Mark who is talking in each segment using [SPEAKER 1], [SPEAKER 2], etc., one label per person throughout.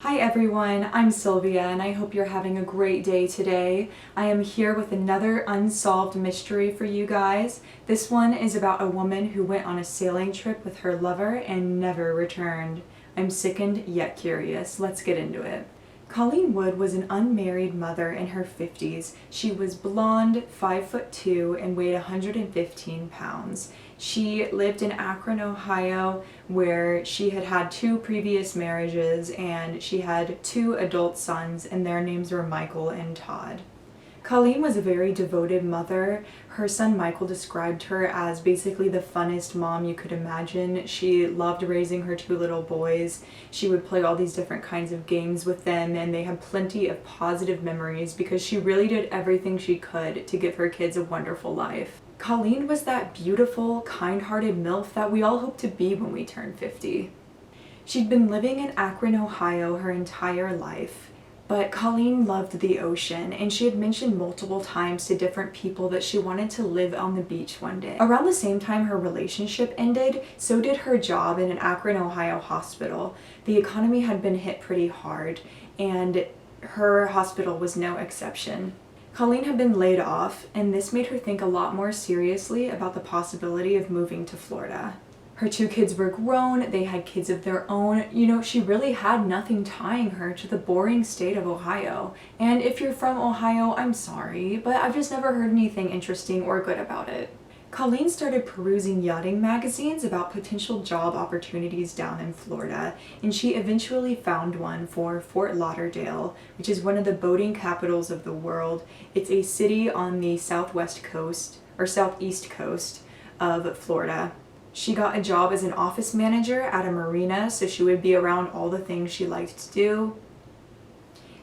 [SPEAKER 1] Hi everyone, I'm Sylvia and I hope you're having a great day today. I am here with another unsolved mystery for you guys. This one is about a woman who went on a sailing trip with her lover and never returned. I'm sickened yet curious. Let's get into it. Colleen Wood was an unmarried mother in her 50s. She was blonde, 5'2", and weighed 115 pounds. She lived in Akron, Ohio, where she had had 2 previous marriages, and she had 2 adult sons, and their names were Michael and Todd. Colleen was a very devoted mother. Her son Michael described her as basically the funnest mom you could imagine. She loved raising her 2 little boys. She would play all these different kinds of games with them, and they had plenty of positive memories because she really did everything she could to give her kids a wonderful life. Colleen was that beautiful, kind-hearted MILF that we all hope to be when we turn 50. She'd been living in Akron, Ohio her entire life. But Colleen loved the ocean, and she had mentioned multiple times to different people that she wanted to live on the beach one day. Around the same time her relationship ended, so did her job in an Akron, Ohio hospital. The economy had been hit pretty hard, and her hospital was no exception. Colleen had been laid off, and this made her think a lot more seriously about the possibility of moving to Florida. Her 2 kids were grown, they had kids of their own. You know, she really had nothing tying her to the boring state of Ohio. And if you're from Ohio, I'm sorry, but I've just never heard anything interesting or good about it. Colleen started perusing yachting magazines about potential job opportunities down in Florida, and she eventually found one for Fort Lauderdale, which is one of the boating capitals of the world. It's a city on the southwest coast, or southeast coast of Florida. She got a job as an office manager at a marina, so she would be around all the things she liked to do.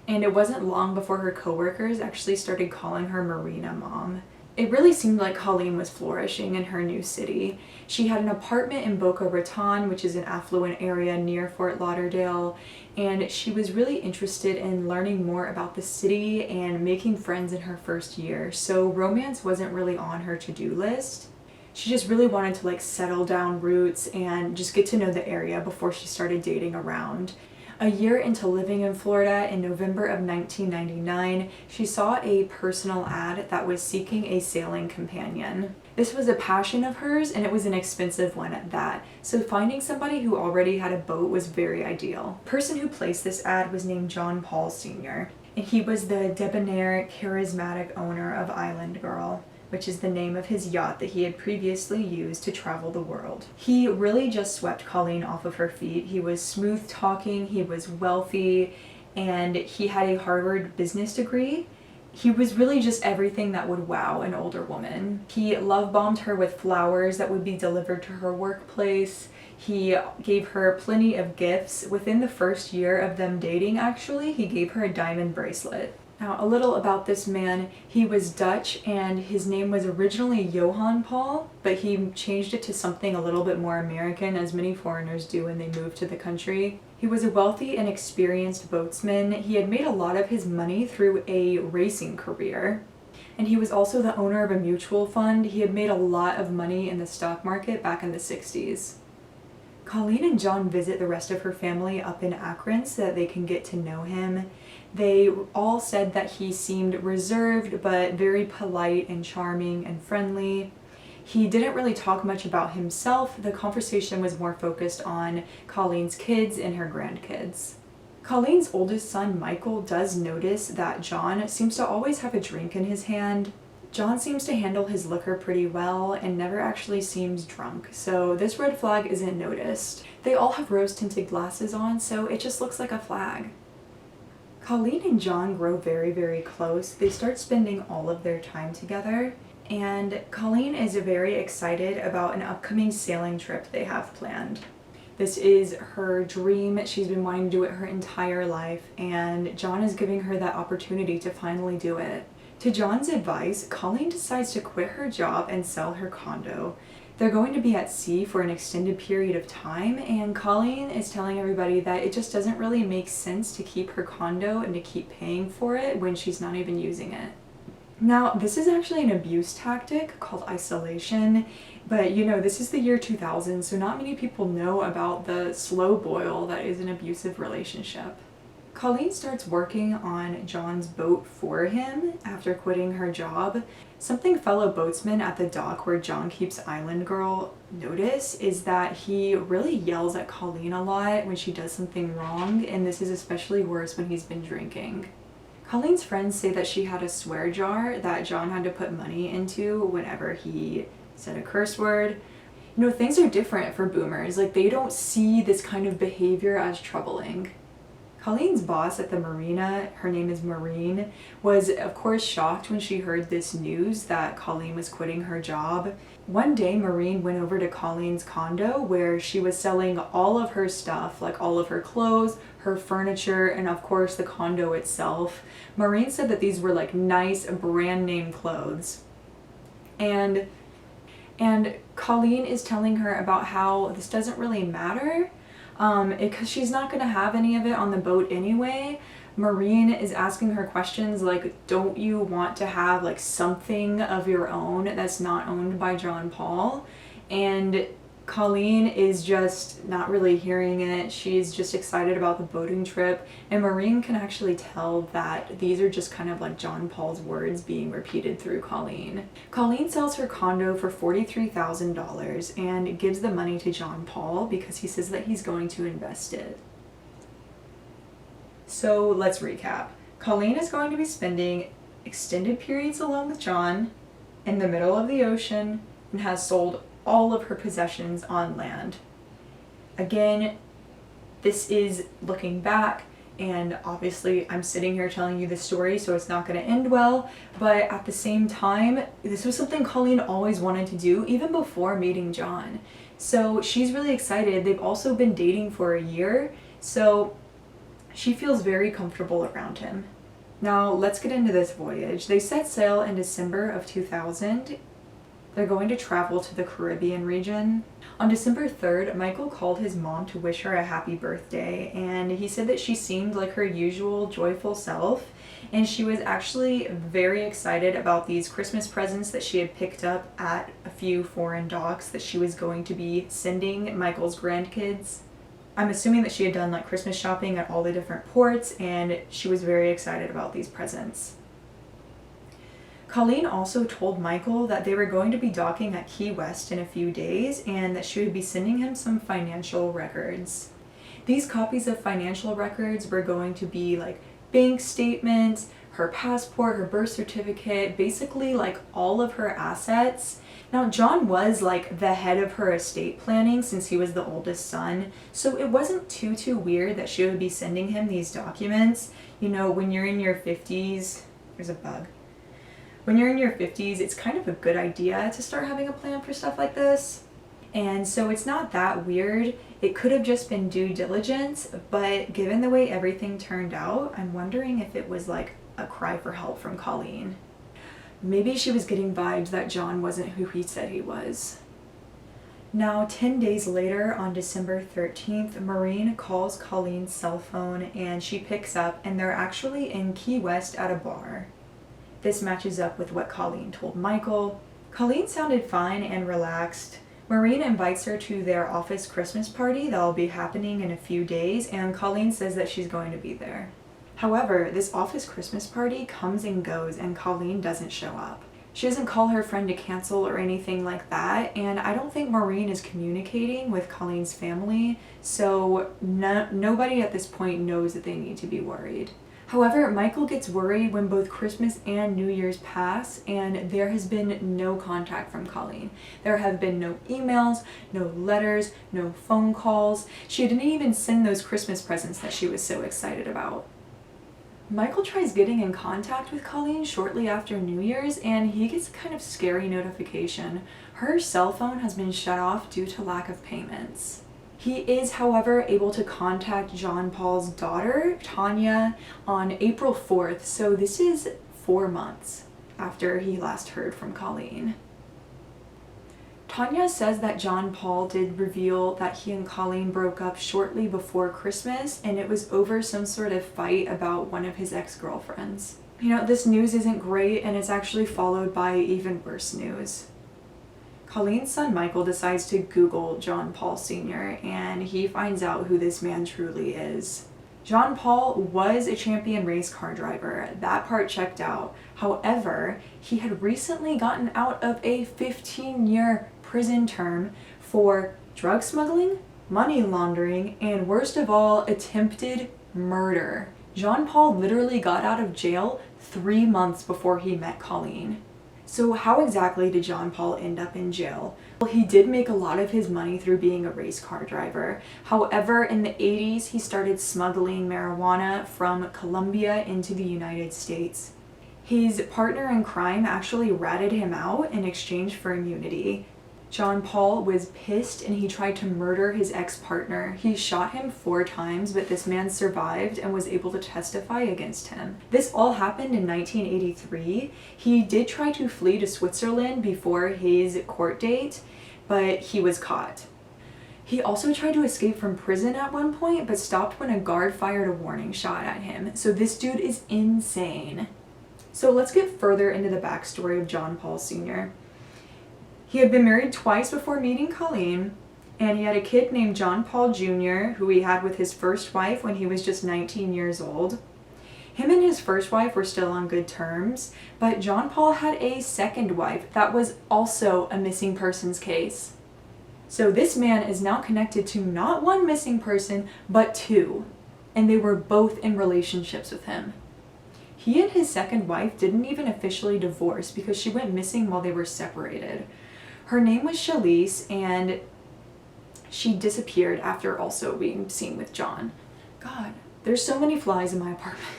[SPEAKER 1] And it wasn't long before her coworkers actually started calling her Marina Mom. It really seemed like Colleen was flourishing in her new city. She had an apartment in Boca Raton, which is an affluent area near Fort Lauderdale, and she was really interested in learning more about the city and making friends in her first year, so romance wasn't really on her to-do list. She just really wanted to settle down roots and just get to know the area before she started dating around. A year into living in Florida, in November of 1999, she saw a personal ad that was seeking a sailing companion. This was a passion of hers, and it was an expensive one at that, so finding somebody who already had a boat was very ideal. The person who placed this ad was named John Paul Sr., and he was the debonair, charismatic owner of Island Girl, which is the name of his yacht that he had previously used to travel the world. He really just swept Colleen off of her feet. He was smooth talking, he was wealthy, and he had a Harvard business degree. He was really just everything that would wow an older woman. He love-bombed her with flowers that would be delivered to her workplace. He gave her plenty of gifts. Within the first year of them dating, actually, he gave her a diamond bracelet. Now, a little about this man. He was Dutch, and his name was originally Johann Paul, but he changed it to something a little bit more American, as many foreigners do when they move to the country. He was a wealthy and experienced boatsman. He had made a lot of his money through a racing career, and he was also the owner of a mutual fund. He had made a lot of money in the stock market back in the 60s. Colleen and John visit the rest of her family up in Akron so that they can get to know him. They all said that he seemed reserved, but very polite and charming and friendly. He didn't really talk much about himself. The conversation was more focused on Colleen's kids and her grandkids. Colleen's oldest son, Michael, does notice that John seems to always have a drink in his hand. John seems to handle his liquor pretty well and never actually seems drunk, so this red flag isn't noticed. They all have rose-tinted glasses on, so it just looks like a flag. Colleen and John grow very, very close. They start spending all of their time together, and Colleen is very excited about an upcoming sailing trip they have planned. This is her dream. She's been wanting to do it her entire life, and John is giving her that opportunity to finally do it. To John's advice, Colleen decides to quit her job and sell her condo. They're going to be at sea for an extended period of time, and Colleen is telling everybody that it just doesn't really make sense to keep her condo and to keep paying for it when she's not even using it. Now, this is actually an abuse tactic called isolation, but you know, this is the year 2000, so not many people know about the slow boil that is an abusive relationship. Colleen starts working on John's boat for him after quitting her job. Something fellow boatsmen at the dock where John keeps Island Girl notice is that he really yells at Colleen a lot when she does something wrong, and this is especially worse when he's been drinking. Colleen's friends say that she had a swear jar that John had to put money into whenever he said a curse word. You know, things are different for boomers. Like, they don't see this kind of behavior as troubling. Colleen's boss at the marina, her name is Maureen, was of course shocked when she heard this news that Colleen was quitting her job. One day, Maureen went over to Colleen's condo where she was selling all of her stuff, like all of her clothes, her furniture, and of course the condo itself. Maureen said that these were like nice brand name clothes. And Colleen is telling her about how this doesn't really matter, because she's not going to have any of it on the boat anyway. Maureen is asking her questions like, don't you want to have like something of your own that's not owned by John Paul? And Colleen is just not really hearing it. She's just excited about the boating trip, and Maureen can actually tell that these are just kind of like John Paul's words being repeated through Colleen. Colleen sells her condo for $43,000 and gives the money to John Paul because he says that he's going to invest it. So let's recap. Colleen is going to be spending extended periods alone with John in the middle of the ocean and has sold all of her possessions on land. Again, this is looking back, and obviously I'm sitting here telling you this story, so it's not going to end well, but at the same time, this was something Colleen always wanted to do, even before meeting John. So she's really excited. They've also been dating for a year, so she feels very comfortable around him. Now let's get into this voyage. They set sail in December of 2000. They're going to travel to the Caribbean region. On December 3rd, Michael called his mom to wish her a happy birthday, and he said that she seemed like her usual joyful self, and she was actually very excited about these Christmas presents that she had picked up at a few foreign docks that she was going to be sending Michael's grandkids. I'm assuming that she had done like Christmas shopping at all the different ports, and she was very excited about these presents. Colleen also told Michael that they were going to be docking at Key West in a few days and that she would be sending him some financial records. These copies of financial records were going to be like bank statements, her passport, her birth certificate, basically like all of her assets. Now, John was like the head of her estate planning since he was the oldest son, so it wasn't too weird that she would be sending him these documents. You know, when you're in your 50s, there's a bug. When you're in your 50s, it's kind of a good idea to start having a plan for stuff like this. And so it's not that weird. It could have just been due diligence, but given the way everything turned out, I'm wondering if it was like a cry for help from Colleen. Maybe she was getting vibes that John wasn't who he said he was. Now, 10 days later, on December 13th, Maureen calls Colleen's cell phone and she picks up, and they're actually in Key West at a bar. This matches up with what Colleen told Michael. Colleen sounded fine and relaxed. Maureen invites her to their office Christmas party that will be happening in a few days, and Colleen says that she's going to be there. However, this office Christmas party comes and goes, and Colleen doesn't show up. She doesn't call her friend to cancel or anything like that, and I don't think Maureen is communicating with Colleen's family, so nobody at this point knows that they need to be worried. However, Michael gets worried when both Christmas and New Year's pass, and there has been no contact from Colleen. There have been no emails, no letters, no phone calls. She didn't even send those Christmas presents that she was so excited about. Michael tries getting in contact with Colleen shortly after New Year's, and he gets a kind of scary notification. Her cell phone has been shut off due to lack of payments. He is, however, able to contact John Paul's daughter, Tanya, on April 4th, so this is 4 months after he last heard from Colleen. Tanya says that John Paul did reveal that he and Colleen broke up shortly before Christmas, and it was over some sort of fight about one of his ex-girlfriends. You know, this news isn't great, and it's actually followed by even worse news. Colleen's son Michael decides to Google John Paul Sr., and he finds out who this man truly is. John Paul was a champion race car driver. That part checked out. However, he had recently gotten out of a 15-year prison term for drug smuggling, money laundering, and worst of all, attempted murder. John Paul literally got out of jail 3 months before he met Colleen. So how exactly did John Paul end up in jail? Well, he did make a lot of his money through being a race car driver. However, in the 80s, he started smuggling marijuana from Colombia into the United States. His partner in crime actually ratted him out in exchange for immunity. John Paul was pissed and he tried to murder his ex-partner. He shot him 4 times, but this man survived and was able to testify against him. This all happened in 1983. He did try to flee to Switzerland before his court date, but he was caught. He also tried to escape from prison at one point, but stopped when a guard fired a warning shot at him. So this dude is insane. So let's get further into the backstory of John Paul Sr. He had been married twice before meeting Colleen, and he had a kid named John Paul Jr., who he had with his first wife when he was just 19 years old. Him and his first wife were still on good terms, but John Paul had a second wife that was also a missing persons case. So this man is now connected to not one missing person, but 2, and they were both in relationships with him. He and his second wife didn't even officially divorce because she went missing while they were separated. Her name was Shalise, and she disappeared after also being seen with John. God, there's so many flies in my apartment.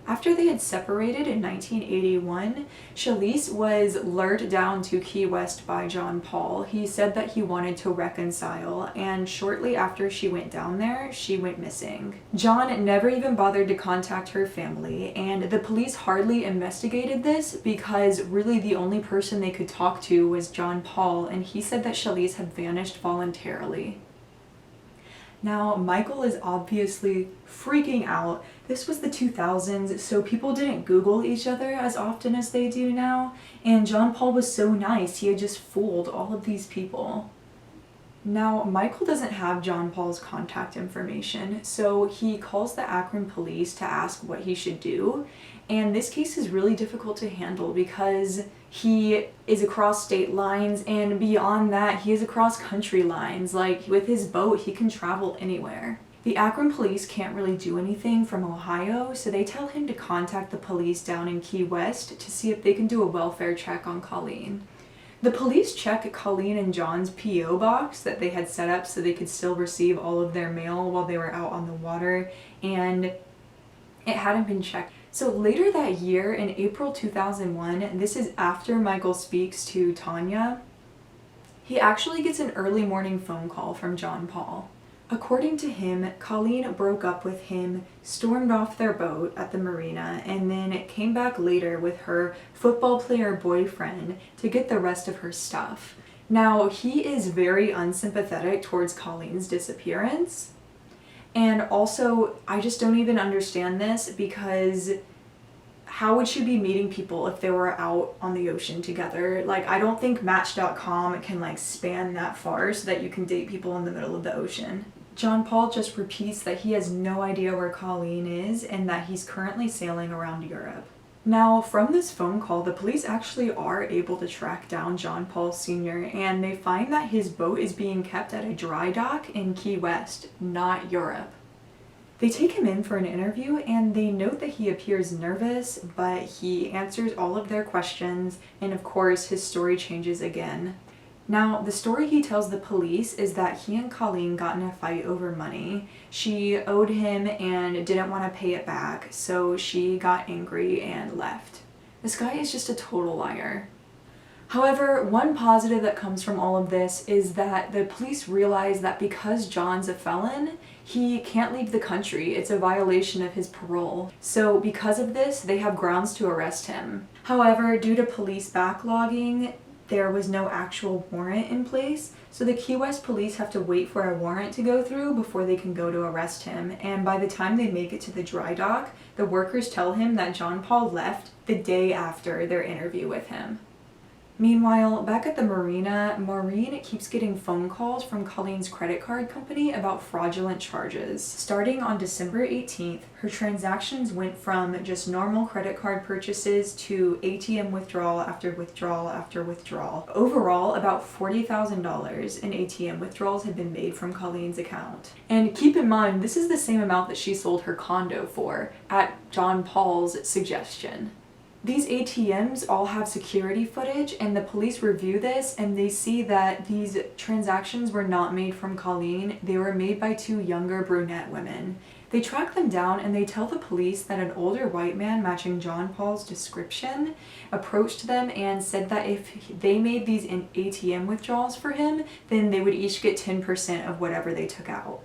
[SPEAKER 1] After they had separated in 1981, Shalise was lured down to Key West by John Paul. He said that he wanted to reconcile, and shortly after she went down there, she went missing. John never even bothered to contact her family, and the police hardly investigated this because really the only person they could talk to was John Paul, and he said that Shalise had vanished voluntarily. Now, Michael is obviously freaking out. This was the 2000s, so people didn't Google each other as often as they do now, and John Paul was so nice, he had just fooled all of these people. Now, Michael doesn't have John Paul's contact information, so he calls the Akron police to ask what he should do, and this case is really difficult to handle because he is across state lines, and beyond that, he is across country lines. Like, with his boat, he can travel anywhere. The Akron police can't really do anything from Ohio, so they tell him to contact the police down in Key West to see if they can do a welfare check on Colleen. The police check Colleen and John's P.O. box that they had set up so they could still receive all of their mail while they were out on the water, and it hadn't been checked. So later that year, in April 2001, this is after Michael speaks to Tanya, he actually gets an early morning phone call from John Paul. According to him, Colleen broke up with him, stormed off their boat at the marina, and then came back later with her football player boyfriend to get the rest of her stuff. Now, he is very unsympathetic towards Colleen's disappearance. And also, I just don't even understand this because how would she be meeting people if they were out on the ocean together? Like, I don't think Match.com can like span that far so that you can date people in the middle of the ocean. John Paul just repeats that he has no idea where Colleen is and that he's currently sailing around Europe. Now, from this phone call, the police actually are able to track down John Paul Sr., and they find that his boat is being kept at a dry dock in Key West, not Europe. They take him in for an interview, and they note that he appears nervous, but he answers all of their questions, and of course, his story changes again. Now, the story he tells the police is that he and Colleen got in a fight over money. She owed him and didn't want to pay it back, so she got angry and left. This guy is just a total liar. However, one positive that comes from all of this is that the police realize that because John's a felon, he can't leave the country. It's a violation of his parole. So because of this, they have grounds to arrest him. However, due to police backlogging, there was no actual warrant in place, so the Key West police have to wait for a warrant to go through before they can go to arrest him, and by the time they make it to the dry dock, the workers tell him that John Paul left the day after their interview with him. Meanwhile, back at the marina, Maureen keeps getting phone calls from Colleen's credit card company about fraudulent charges. Starting on December 18th, her transactions went from just normal credit card purchases to ATM withdrawal after withdrawal after withdrawal. Overall, about $40,000 in ATM withdrawals had been made from Colleen's account. And keep in mind, this is the same amount that she sold her condo for, at John Paul's suggestion. These ATMs all have security footage, and the police review this and they see that these transactions were not made from Colleen. They were made by two younger brunette women. They track them down and they tell the police that an older white man matching John Paul's description approached them and said that if they made these ATM withdrawals for him, then they would each get 10% of whatever they took out.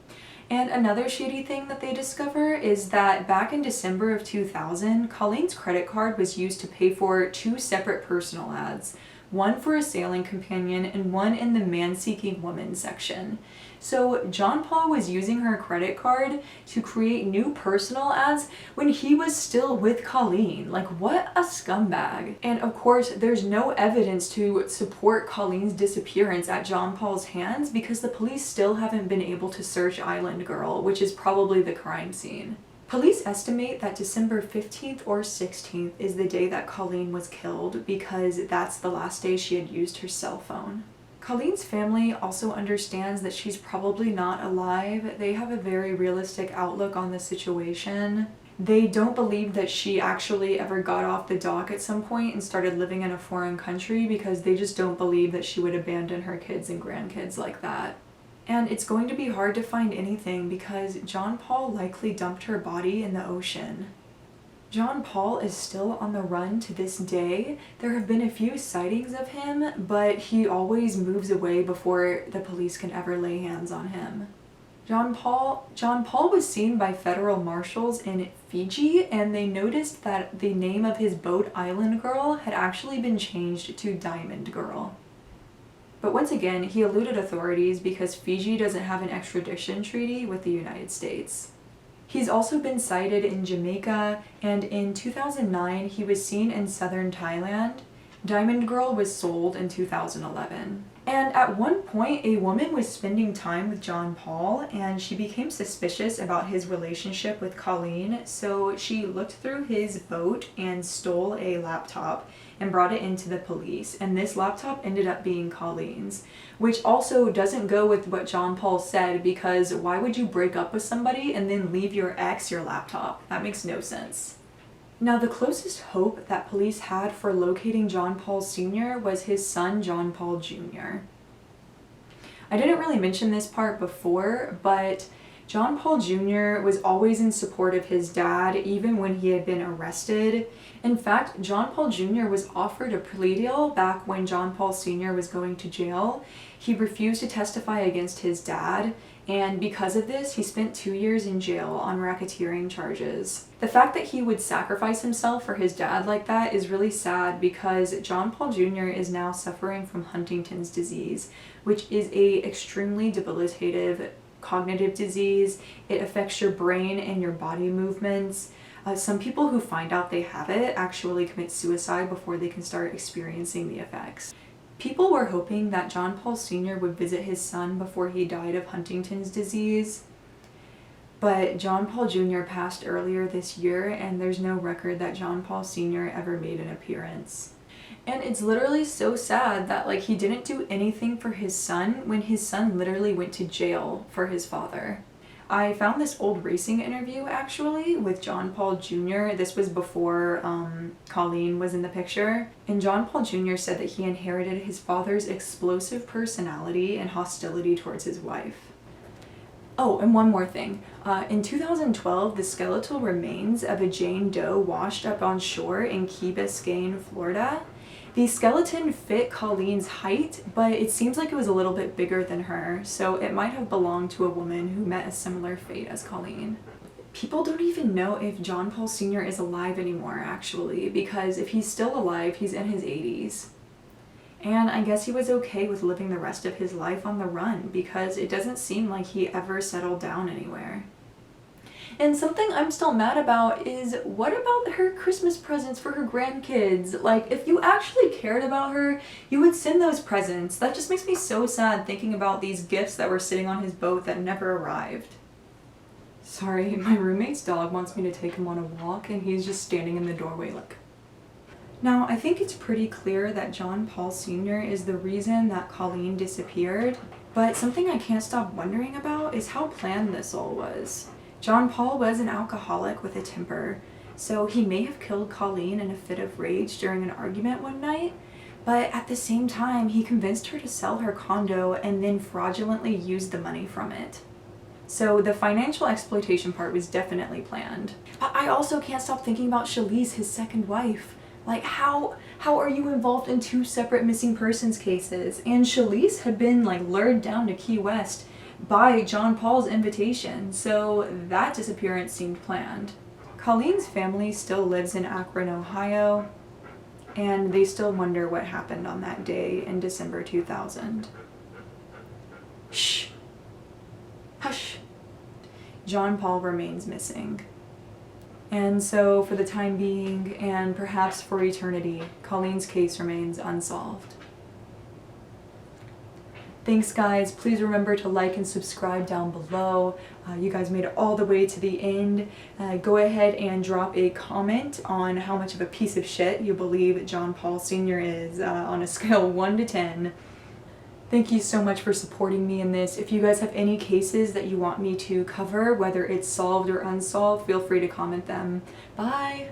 [SPEAKER 1] And another shady thing that they discover is that back in December of 2000, Colleen's credit card was used to pay for two separate personal ads, one for a sailing companion and one in the man-seeking woman section. So John Paul was using her credit card to create new personal ads when he was still with Colleen. Like, what a scumbag. And of course, there's no evidence to support Colleen's disappearance at John Paul's hands because the police still haven't been able to search Island Girl, which is probably the crime scene. Police estimate that December 15th or 16th is the day that Colleen was killed because that's the last day she had used her cell phone. Colleen's family also understands that she's probably not alive. They have a very realistic outlook on the situation. They don't believe that she actually ever got off the dock at some point and started living in a foreign country because they just don't believe that she would abandon her kids and grandkids like that. And it's going to be hard to find anything because John Paul likely dumped her body in the ocean. John Paul is still on the run to this day. There have been a few sightings of him, but he always moves away before the police can ever lay hands on him. John Paul was seen by federal marshals in Fiji, and they noticed that the name of his boat, Island Girl, had actually been changed to Diamond Girl. But once again, he eluded authorities because Fiji doesn't have an extradition treaty with the United States. He's also been sighted in Jamaica, and in 2009 he was seen in southern Thailand. Diamond Girl was sold in 2011. And at one point, a woman was spending time with John Paul, and she became suspicious about his relationship with Colleen, so she looked through his boat and stole a laptop and brought it into the police, and this laptop ended up being Colleen's, which also doesn't go with what John Paul said, because why would you break up with somebody and then leave your ex your laptop? That makes no sense. Now, the closest hope that police had for locating John Paul Sr. was his son, John Paul Jr. I didn't really mention this part before, but John Paul Jr. was always in support of his dad, even when he had been arrested. In fact, John Paul Jr. was offered a plea deal back when John Paul Sr. was going to jail. He refused to testify against his dad, and because of this, he spent 2 years in jail on racketeering charges. The fact that he would sacrifice himself for his dad like that is really sad because John Paul Jr. is now suffering from Huntington's disease, which is a extremely debilitative cognitive disease. It affects your brain and your body movements. Some people who find out they have it actually commit suicide before they can start experiencing the effects. People were hoping that John Paul Sr. would visit his son before he died of Huntington's disease, but John Paul Jr. passed earlier this year, and there's no record that John Paul Sr. ever made an appearance. And it's literally so sad that he didn't do anything for his son when his son literally went to jail for his father. I found this old racing interview actually with John Paul Jr. This was before Colleen was in the picture. And John Paul Jr. said that he inherited his father's explosive personality and hostility towards his wife. Oh, and one more thing. In 2012, the skeletal remains of a Jane Doe washed up on shore in Key Biscayne, Florida. The skeleton fit Colleen's height, but it seems like it was a little bit bigger than her, so it might have belonged to a woman who met a similar fate as Colleen. People don't even know if John Paul Sr. is alive anymore, actually, because if he's still alive, he's in his 80s. And I guess he was okay with living the rest of his life on the run, because it doesn't seem like he ever settled down anywhere. And something I'm still mad about is, what about her Christmas presents for her grandkids? Like, if you actually cared about her, you would send those presents. That just makes me so sad thinking about these gifts that were sitting on his boat that never arrived. Sorry, my roommate's dog wants me to take him on a walk and he's just standing in the doorway like... Now, I think it's pretty clear that John Paul Sr. is the reason that Colleen disappeared, but something I can't stop wondering about is how planned this all was. John Paul was an alcoholic with a temper, so he may have killed Colleen in a fit of rage during an argument one night, but at the same time, he convinced her to sell her condo and then fraudulently used the money from it. So the financial exploitation part was definitely planned. But I also can't stop thinking about Shalise, his second wife. Like, how are you involved in 2 separate missing persons cases? And Shalise had been like lured down to Key West by John Paul's invitation, so that disappearance seemed planned. Colleen's family still lives in Akron, Ohio, and they still wonder what happened on that day in December 2000. Shh. Hush. John Paul remains missing. And so, for the time being, and perhaps for eternity, Colleen's case remains unsolved. Thanks, guys. Please remember to like and subscribe down below. You guys made it all the way to the end. Go ahead and drop a comment on how much of a piece of shit you believe John Paul Sr. is on a scale of 1 to 10. Thank you so much for supporting me in this. If you guys have any cases that you want me to cover, whether it's solved or unsolved, feel free to comment them. Bye!